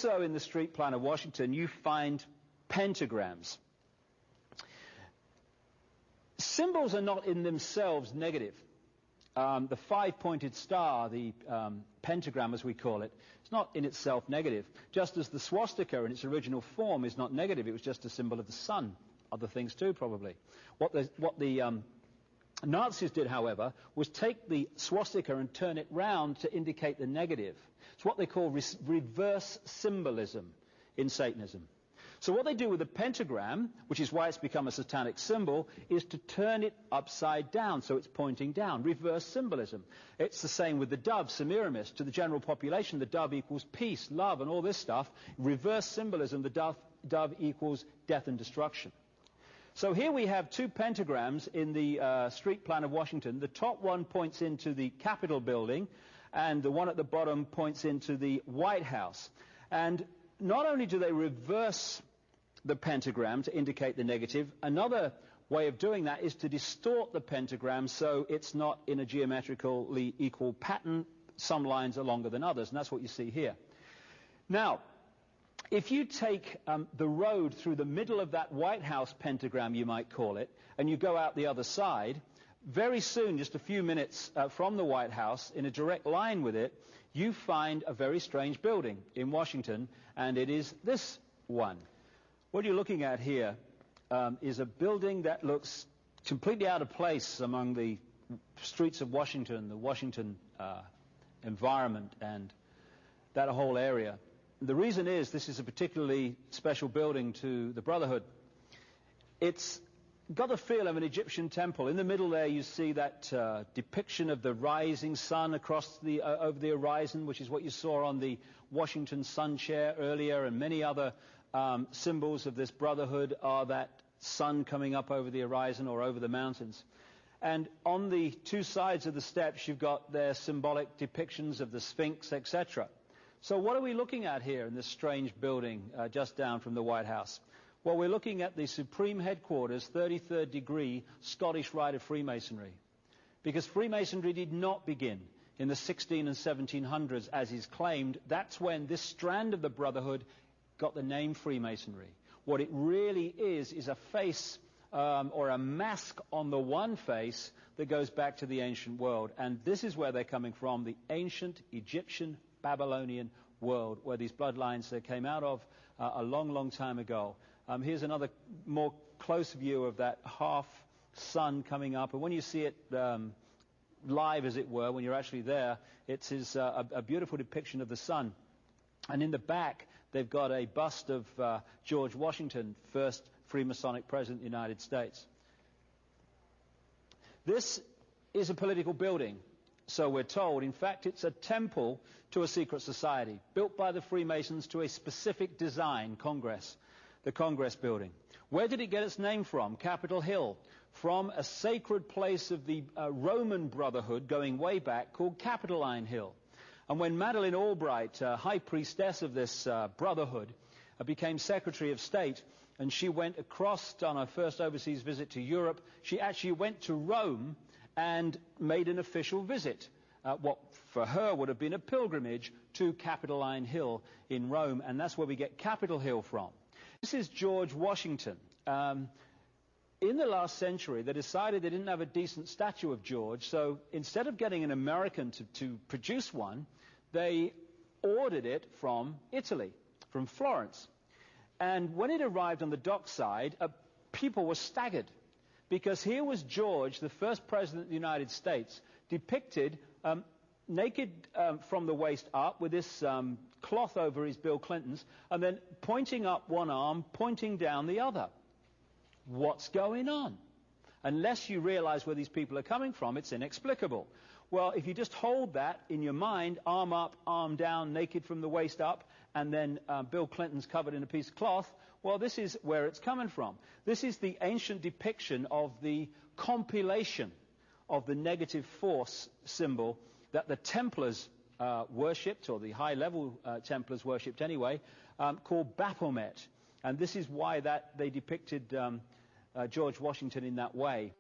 Also in the street plan of Washington, you find pentagrams. Symbols are not in themselves negative. The five-pointed star, the pentagram as we call it, it's not in itself negative. Just as the swastika in its original form is not negative, it was just a symbol of the sun. Other things too, probably. What the Nazis did, however, was take the swastika and turn it round to indicate the negative. It's what they call reverse symbolism in Satanism. So what they do with the pentagram, which is why it's become a satanic symbol, is to turn it upside down, so it's pointing down. Reverse symbolism. It's the same with the dove, Semiramis. To the general population, the dove equals peace, love, and all this stuff. Reverse symbolism, the dove equals death and destruction. So here we have two pentagrams in the street plan of Washington. The top one points into the Capitol building, and the one at the bottom points into the White House. And not only do they reverse the pentagram to indicate the negative, another way of doing that is to distort the pentagram so it's not in a geometrically equal pattern. Some lines are longer than others, and that's what you see here. Now, if you take the road through the middle of that White House pentagram, you might call it, and you go out the other side, very soon, just a few minutes from the White House, in a direct line with it, you find a very strange building in Washington, and it is this one. What you're looking at here is a building that looks completely out of place among the streets of Washington, the Washington environment, and that whole area. The reason is this is a particularly special building to the Brotherhood. It's got the feel of an Egyptian temple. In the middle there you see that depiction of the rising sun across the over the horizon, which is what you saw on the Washington sun chair earlier, and many other symbols of this Brotherhood are that sun coming up over the horizon or over the mountains. And on the two sides of the steps you've got their symbolic depictions of the Sphinx, etc. So what are we looking at here in this strange building just down from the White House? Well, we're looking at the Supreme Headquarters, 33rd degree Scottish Rite of Freemasonry. Because Freemasonry did not begin in the 16 and 1700s, as is claimed. That's when this strand of the Brotherhood got the name Freemasonry. What it really is a face or a mask on the one face that goes back to the ancient world. And this is where they're coming from, the ancient Egyptian Babylonian world, where these bloodlines came out of a long, long time ago. Here's another more close view of that half sun coming up. And when you see it live, as it were, when you're actually there, it is a beautiful depiction of the sun. And in the back, they've got a bust of George Washington, first Freemasonic president of the United States. This is a political building, so we're told. In fact, it's a temple to a secret society, built by the Freemasons to a specific design, Congress, the Congress building. Where did it get its name from? Capitol Hill, from a sacred place of the Roman Brotherhood going way back called Capitoline Hill. And when Madeleine Albright, high priestess of this Brotherhood, became Secretary of State, and she went across on her first overseas visit to Europe, she actually went to Rome and made an official visit, what for her would have been a pilgrimage to Capitoline Hill in Rome, and that's where we get Capitol Hill from. This is George Washington. In the last century, they decided they didn't have a decent statue of George, so instead of getting an American to produce one, they ordered it from Italy, from Florence. And when it arrived on the dockside, people were staggered, because here was George, the first president of the United States, depicted naked from the waist up with this cloth over his Bill Clinton's, and then pointing up one arm, pointing down the other. What's going on? Unless you realize where these people are coming from, it's inexplicable. Well, if you just hold that in your mind, arm up, arm down, naked from the waist up, and then Bill Clinton's covered in a piece of cloth, well, this is where it's coming from. This is the ancient depiction of the compilation of the negative force symbol that the Templars worshipped, or the high-level Templars worshipped anyway, called Baphomet. And this is why they depicted George Washington in that way.